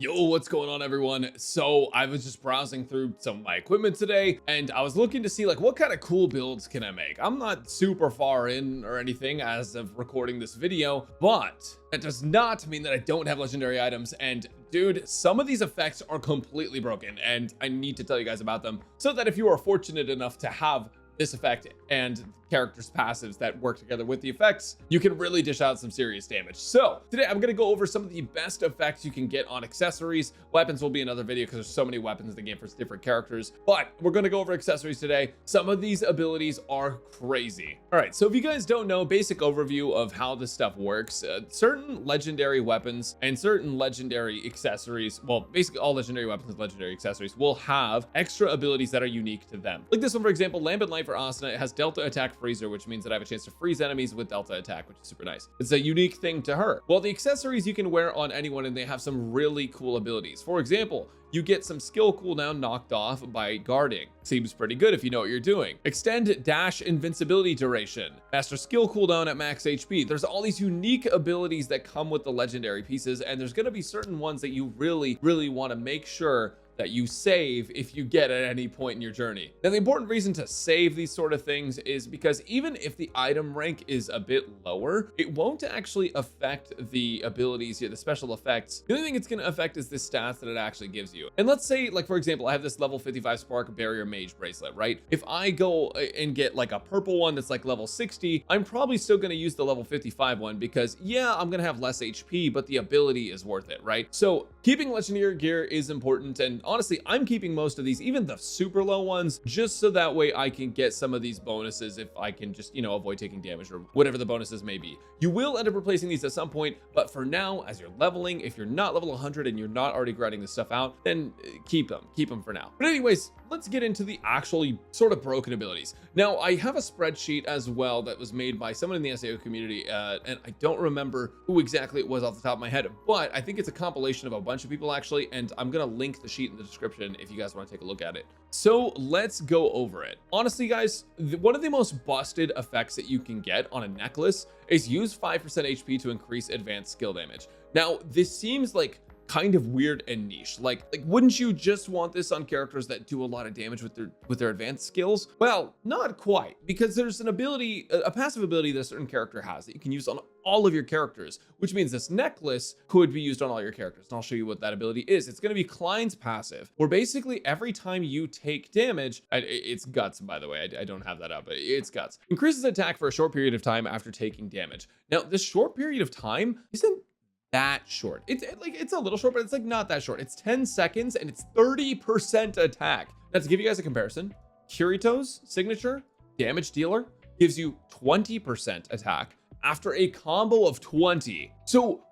Yo, what's going on, everyone? So I was just browsing through some of my equipment today, and I was looking to see like what kind of cool builds can I make. I'm not super far in or anything as of recording this video, but that does not mean that I don't have legendary items. And dude, some of these effects are completely broken, and I need to tell you guys about them so that if you are fortunate enough to have this effect and characters' passives that work together with the effects, you can really dish out some serious damage. So today I'm going to go over some of the best effects you can get on accessories. Weapons will be another video because there's so many weapons in the game for different characters, but we're going to go over accessories today. Some of these abilities are crazy. All right, so if you guys don't know, basic overview of how this stuff works, certain legendary weapons and certain legendary accessories, well, basically all legendary weapons and legendary accessories will have extra abilities that are unique to them. Like this one, for example, Lambent Light for Asuna, it has Delta Attack Freezer, which means that I have a chance to freeze enemies with Delta Attack, which is super nice. It's a unique thing to her. Well, the accessories you can wear on anyone, and they have some really cool abilities. For example, you get some skill cooldown knocked off by guarding. Seems pretty good if you know what you're doing. Extend dash invincibility duration. Master skill cooldown at max HP. There's all these unique abilities that come with the legendary pieces, and there's going to be certain ones that you really want to make sure that you save if you get at any point in your journey. Now, the important reason to save these sort of things is because even if the item rank is a bit lower, it won't actually affect the abilities here, the special effects. The only thing it's going to affect is the stats that it actually gives you. And let's say, like, for example, I have this level 55 Spark Barrier Mage Bracelet, right? If I go and get like a purple one that's like level 60, I'm probably still going to use the level 55 one because, yeah, I'm going to have less HP, but the ability is worth it, right? So keeping legendary gear is important, and honestly, I'm keeping most of these, even the super low ones, just so that way I can get some of these bonuses if I can just, you know, avoid taking damage or whatever the bonuses may be. You will end up replacing these at some point, but for now, as you're leveling, if you're not level 100 and you're not already grinding this stuff out, then keep them for now. But anyways, let's get into the actually sort of broken abilities. Now, I have a spreadsheet as well that was made by someone in the SAO community, and I don't remember who exactly it was off the top of my head, but I think it's a compilation of a bunch of people actually, and I'm gonna link the sheet in the description if you guys want to take a look at it. So let's go over it. Honestly, guys, one of the most busted effects that you can get on a necklace is use 5% HP to increase advanced skill damage. Now, this seems like kind of weird and niche. Like wouldn't you just want this on characters that do a lot of damage with their advanced skills? Well, not quite, because there's an ability, a passive ability that a certain character has that you can use on all of your characters, which means this necklace could be used on all your characters. And I'll show you what that ability is. It's going to be Klein's passive, where basically every time you take damage, it's guts, by the way, I don't have that up, but it's guts, increases attack for a short period of time after taking damage. Now, this short period of time isn't that short. It's a little short, but it's like not that short. It's 10 seconds and it's 30% attack. Now, to give you guys a comparison, Kirito's signature damage dealer gives you 20% attack after a combo of 20. So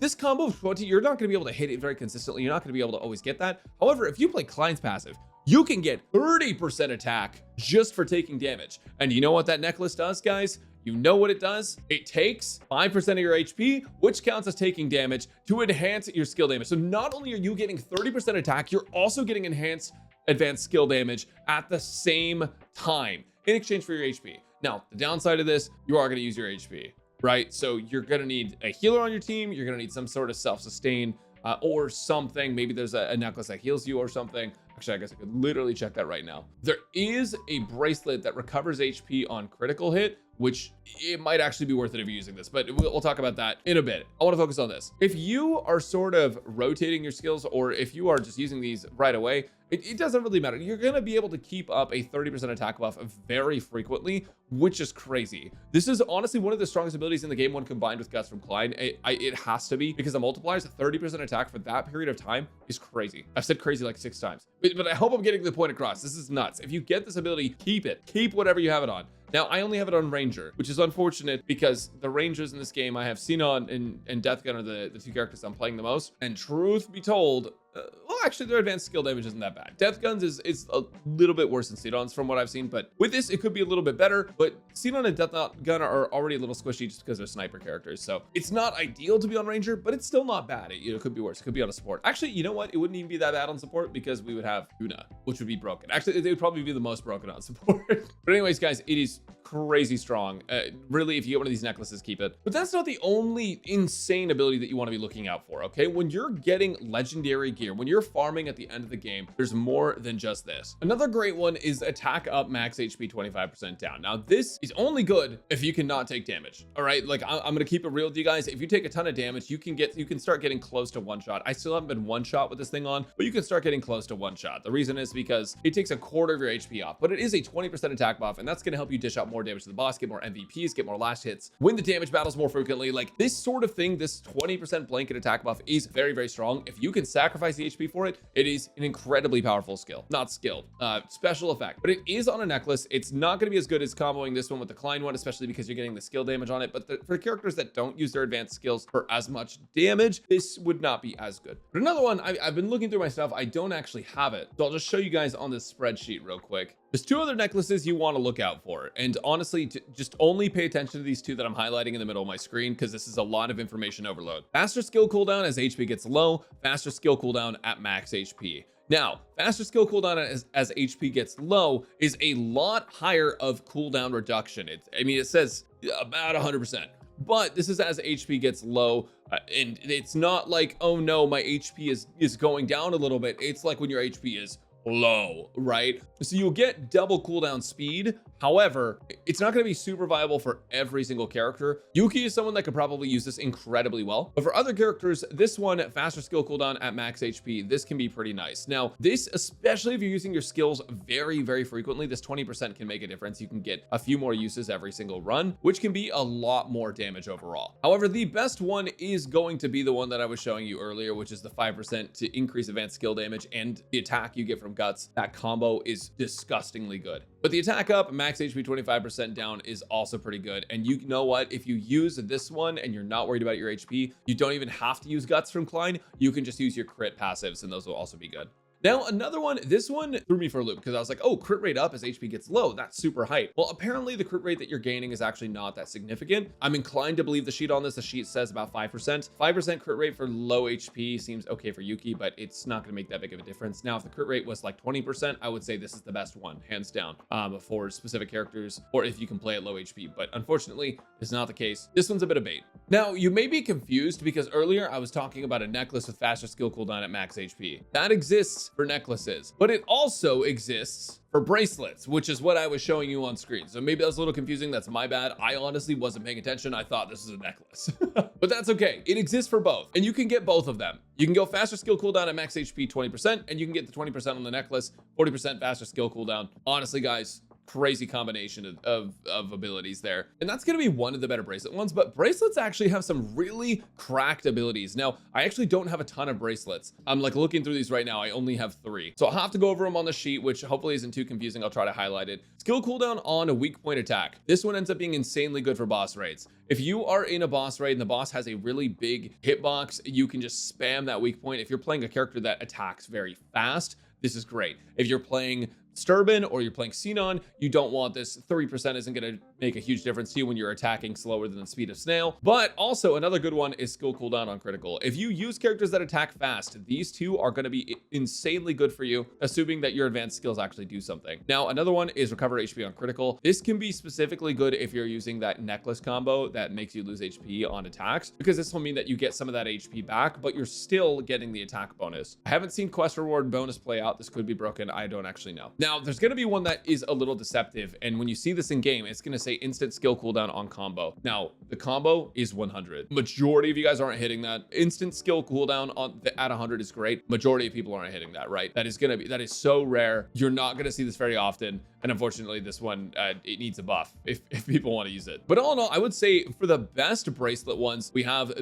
this combo of 20, you're not going to be able to hit it very consistently. You're not going to be able to always get that. However, if you play Klein's passive, you can get 30% attack just for taking damage. And you know what that necklace does, guys? You know what it does? It takes 5% of your HP, which counts as taking damage, to enhance your skill damage. So not only are you getting 30% attack, you're also getting enhanced advanced skill damage at the same time in exchange for your HP. Now, the downside of this, you are going to use your HP, right? So you're going to need a healer on your team. You're going to need some sort of self-sustain or something. Maybe there's a necklace that heals you or something. Actually, I guess I could literally check that right now. There is a bracelet that recovers HP on critical hit, which it might actually be worth it if you're using this, but we'll talk about that in a bit. I want to focus on this. If you are sort of rotating your skills, or if you are just using these right away, it doesn't really matter. You're going to be able to keep up a 30% attack buff very frequently, which is crazy. This is honestly one of the strongest abilities in the game when combined with Guts from Klein. It has to be, because the multipliers, 30% attack for that period of time is crazy. I've said crazy like 6 times, but I hope I'm getting the point across. This is nuts. If you get this ability, keep it. Keep whatever you have it on. Now, I only have it on Ranger, which is unfortunate because the Rangers in this game, I have Xenon and Death Gun are the two characters I'm playing the most. And truth be told, well, actually their advanced skill damage isn't that bad. Death Guns is a little bit worse than Cedon's from what I've seen, but with this, it could be a little bit better. But Cedon and Death Gun are already a little squishy just because they're sniper characters. So it's not ideal to be on Ranger, but it's still not bad. It could be worse. It could be on a support. Actually, you know what? It wouldn't even be that bad on support because we would have Una, which would be broken. Actually, they would probably be the most broken on support. But anyways, guys, it is crazy strong. Really, if you get one of these necklaces, keep it. But that's not the only insane ability that you want to be looking out for, okay? When you're getting legendary gear, when you're farming at the end of the game, there's more than just this. Another great one is attack up, max HP 25% down. Now, this is only good if you cannot take damage, all right? Like, I'm gonna keep it real with you guys. If you take a ton of damage, you can start getting close to one shot. I still haven't been one shot with this thing on, but you can start getting close to one shot. The reason is because it takes a quarter of your HP off, but it is a 20% attack buff, and that's gonna help you dish out more damage to the boss, get more MVPs, get more last hits, win the damage battles more frequently. Like, this sort of thing, this 20% blanket attack buff is very, very strong. If you can sacrifice the HP for it, it is an incredibly powerful skill. Not skilled, special effect, but it is on a necklace. It's not going to be as good as comboing this one with the Klein one, especially because you're getting the skill damage on it. But for characters that don't use their advanced skills for as much damage, this would not be as good. But another one, I've been looking through my stuff. I don't actually have it, so I'll just show you guys on this spreadsheet real quick. There's two other necklaces you want to look out for. And honestly, just only pay attention to these two that I'm highlighting in the middle of my screen, because this is a lot of information overload. Faster skill cooldown as HP gets low, faster skill cooldown at max HP. Now, faster skill cooldown as HP gets low is a lot higher of cooldown reduction. It says about 100%. But this is as HP gets low, and it's not like, oh no, my HP is going down a little bit. It's like when your HP is low, right? So you'll get double cooldown speed. However, it's not going to be super viable for every single character. Yuki is someone that could probably use this incredibly well. But for other characters, this one, faster skill cooldown at max HP, this can be pretty nice. Now, this, especially if you're using your skills very, very frequently, this 20% can make a difference. You can get a few more uses every single run, which can be a lot more damage overall. However, the best one is going to be the one that I was showing you earlier, which is the 5% to increase advanced skill damage and the attack you get from guts. That combo is disgustingly good. But the attack up, max HP 25% down is also pretty good. And you know what? If you use this one and you're not worried about your HP, you don't even have to use guts from Klein. You can just use your crit passives, and those will also be good. Now, another one, this one threw me for a loop because I was like, oh, crit rate up as HP gets low. That's super hype. Well, apparently the crit rate that you're gaining is actually not that significant. I'm inclined to believe the sheet on this. The sheet says about 5%. 5% crit rate for low HP seems okay for Yuki, but it's not going to make that big of a difference. Now, if the crit rate was like 20%, I would say this is the best one, hands down, for specific characters, or if you can play at low HP. But unfortunately, it's not the case. This one's a bit of bait. Now, you may be confused because earlier I was talking about a necklace with faster skill cooldown at max HP. That exists for necklaces, but it also exists for bracelets, which is what I was showing you on screen. So maybe that was a little confusing. That's my bad. I honestly wasn't paying attention. I thought this was a necklace, but that's okay. It exists for both, and you can get both of them. You can go faster skill cooldown at max HP 20%, and you can get the 20% on the necklace, 40% faster skill cooldown. Honestly, guys, crazy combination of abilities there. And that's going to be one of the better bracelet ones, but bracelets actually have some really cracked abilities. Now, I actually don't have a ton of bracelets. I'm like looking through these right now. I only have 3. So I'll have to go over them on the sheet, which hopefully isn't too confusing. I'll try to highlight it. Skill cooldown on a weak point attack. This one ends up being insanely good for boss raids. If you are in a boss raid and the boss has a really big hitbox, you can just spam that weak point. If you're playing a character that attacks very fast, this is great. If you're playing Sturban or you're playing Xenon, you don't want this. 30% isn't going to make a huge difference to you when you're attacking slower than the speed of snail. But also another good one is skill cooldown on critical. If you use characters that attack fast, these two are going to be insanely good for you, assuming that your advanced skills actually do something. Now, another one is recover HP on critical. This can be specifically good if you're using that necklace combo that makes you lose HP on attacks, because this will mean that you get some of that HP back, but you're still getting the attack bonus. I haven't seen quest reward bonus play out. This could be broken. I don't actually know. Now, there's going to be one that is a little deceptive, and when you see this in game, it's going to say instant skill cooldown on combo. Now, the combo is 100. Majority of you guys aren't hitting that. Instant skill cooldown at 100 is great. Majority of people aren't hitting that, right? That is so rare. You're not going to see this very often, and unfortunately, this one, it needs a buff if people want to use it. But all in all, I would say for the best bracelet ones, we have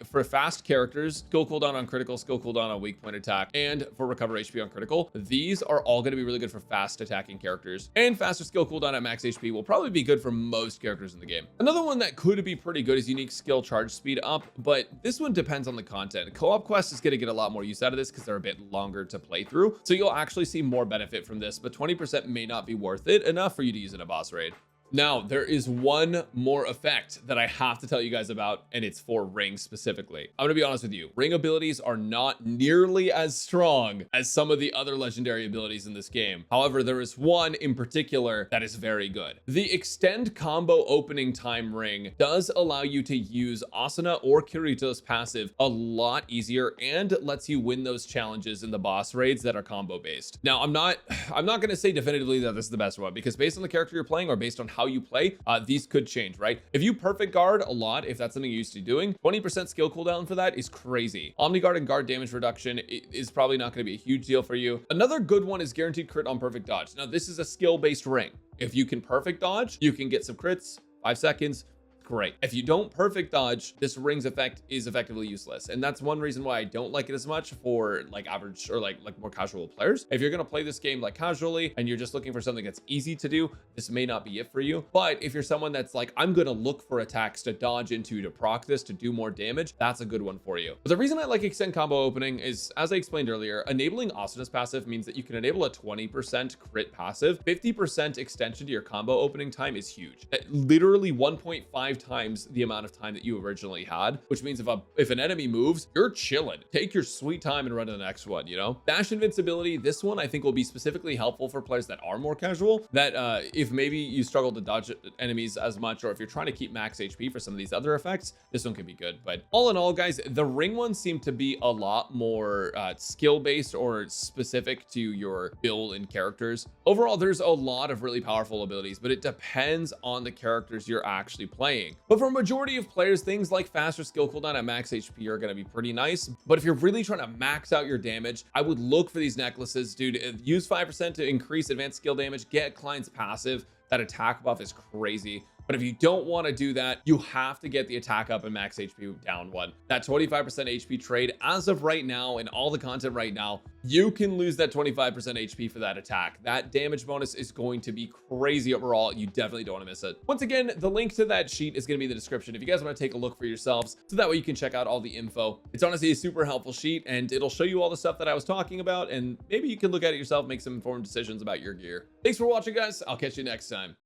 for fast characters, skill cooldown on critical, skill cooldown on weak point attack, and for recover HP on critical. These are all going to be really good for fast attacking characters. And faster skill cooldown at max HP will probably be good for most characters in the game. Another one that could be pretty good is unique skill charge speed up, but this one depends on the content. Co-op quest is going to get a lot more use out of this because they're a bit longer to play through, so you'll actually see more benefit from this, but 20% may not be worth it enough for you to use in a boss raid. Now, there is one more effect that I have to tell you guys about, and it's for rings specifically. I'm gonna be honest with you, ring abilities are not nearly as strong as some of the other legendary abilities in this game. However, there is one in particular that is very good. The extend combo opening time ring does allow you to use Asuna or Kirito's passive a lot easier and lets you win those challenges in the boss raids that are combo based. Now, I'm not gonna say definitively that this is the best one, because based on the character you're playing or based on how you play, these could change, right? If you perfect guard a lot, if that's something you're used to doing, 20% skill cooldown for that is crazy. Omni guard and guard damage reduction is probably not going to be a huge deal for you. Another good one is guaranteed crit on perfect dodge. Now, this is a skill-based ring. If you can perfect dodge, you can get some crits, 5 seconds. Great. If you don't perfect dodge, this ring's effect is effectively useless. And that's one reason why I don't like it as much for like average or like more casual players. If you're going to play this game like casually and you're just looking for something that's easy to do, this may not be it for you. But if you're someone that's like, I'm going to look for attacks to dodge into, to proc this, to do more damage, that's a good one for you. But the reason I like extend combo opening is, as I explained earlier, enabling Asuna's passive means that you can enable a 20% crit passive. 50% extension to your combo opening time is huge. Literally 1.5 times the amount of time that you originally had, which means if an enemy moves, you're chilling. Take your sweet time and run to the next one, you know? Dash invincibility, this one I think will be specifically helpful for players that are more casual, that if maybe you struggle to dodge enemies as much, or if you're trying to keep max HP for some of these other effects, this one could be good. But all in all, guys, the ring ones seem to be a lot more skill-based or specific to your build and characters. Overall, there's a lot of really powerful abilities, but it depends on the characters you're actually playing. But for a majority of players, things like faster skill cooldown at max HP are going to be pretty nice. But if you're really trying to max out your damage, I would look for these necklaces, dude. Use 5% to increase advanced skill damage, get client's passive. That attack buff is crazy. But if you don't want to do that, you have to get the attack up and max HP down one. That 25% HP trade, as of right now, and all the content right now, you can lose that 25% HP for that attack. That damage bonus is going to be crazy overall. You definitely don't want to miss it. Once again, the link to that sheet is going to be in the description if you guys want to take a look for yourselves, so that way you can check out all the info. It's honestly a super helpful sheet, and it'll show you all the stuff that I was talking about, and maybe you can look at it yourself, make some informed decisions about your gear. Thanks for watching, guys. I'll catch you next time.